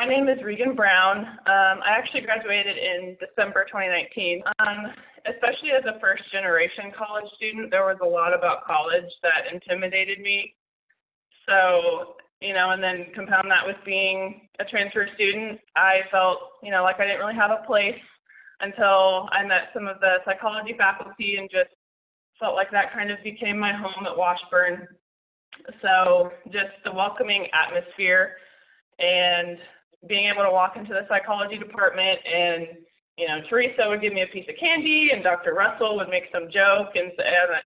My name is Regan Braun. I actually graduated in December 2019. Especially as a first-generation college student, there was a lot about college that intimidated me. So, and then compound that with being a transfer student, I felt, like I didn't really have a place until I met some of the psychology faculty and just felt like that kind of became my home at Washburn. So just the welcoming atmosphere and being able to walk into the psychology department and, Teresa would give me a piece of candy and Dr. Russell would make some joke and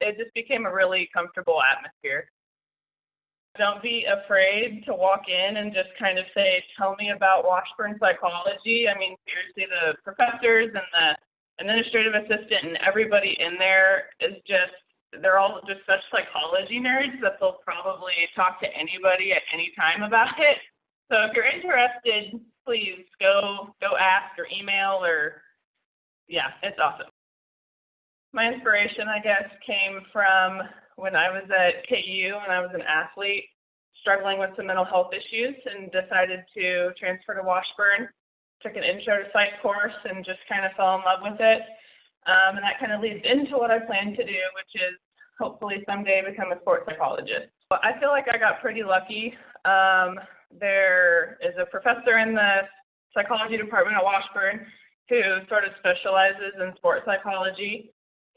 it just became a really comfortable atmosphere. Don't be afraid to walk in and just kind of say, tell me about Washburn psychology. I mean, seriously, the professors and the administrative assistant and everybody in there they're all just such psychology nerds that they'll probably talk to anybody at any time about it. So if you're interested, please go ask or email it's awesome. My inspiration, I guess, came from when I was at KU and I was an athlete struggling with some mental health issues and decided to transfer to Washburn, took an intro to psych course and just kind of fell in love with it. And that kind of leads into what I plan to do, which is hopefully someday become a sports psychologist. But I feel like I got pretty lucky. There is a professor in the psychology department at Washburn who sort of specializes in sports psychology.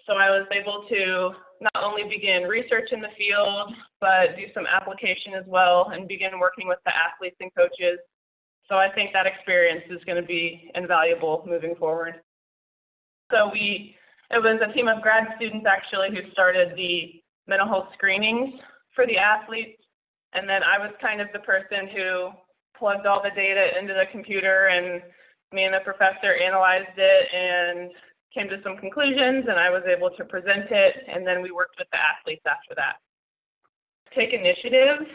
So I was able to not only begin research in the field, but do some application as well and begin working with the athletes and coaches. So I think that experience is going to be invaluable moving forward. So it was a team of grad students actually who started the mental health screenings for the athletes. And then I was kind of the person who plugged all the data into the computer, and me and the professor analyzed it and came to some conclusions, and I was able to present it, and then we worked with the athletes after that. Take initiative.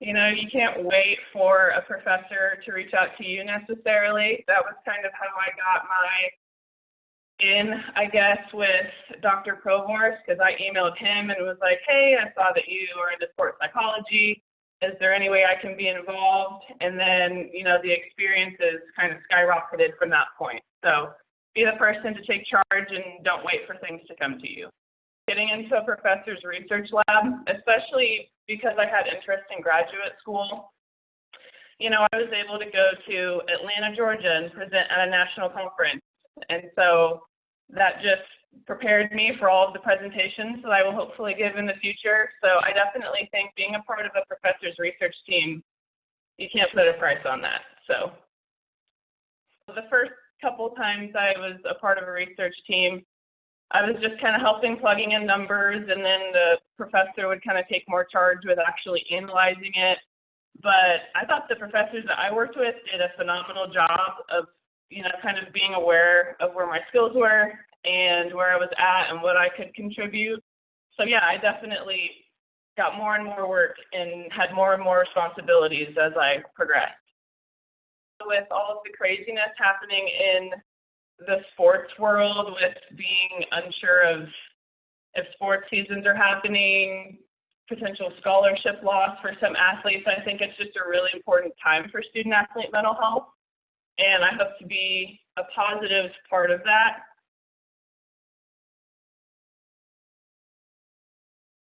You can't wait for a professor to reach out to you necessarily. That was kind of how I got I guess, with Dr. Provorst, because I emailed him and was like, hey, I saw that you are into sports psychology. Is there any way I can be involved? And then, the experiences kind of skyrocketed from that point. So be the person to take charge and don't wait for things to come to you. Getting into a professor's research lab, especially because I had interest in graduate school, I was able to go to Atlanta, Georgia and present at a national conference. And so that just prepared me for all of the presentations that I will hopefully give in the future. So I definitely think being a part of a professor's research team, you can't put a price on that. So the first couple times I was a part of a research team, I was just kind of helping plugging in numbers, and then the professor would kind of take more charge with actually analyzing it. But I thought the professors that I worked with did a phenomenal job of kind of being aware of where my skills were and where I was at and what I could contribute. So yeah, I definitely got more and more work and had more and more responsibilities as I progressed. With all of the craziness happening in the sports world, with being unsure of if sports seasons are happening, potential scholarship loss for some athletes, I think it's just a really important time for student-athlete mental health. And I hope to be a positive part of that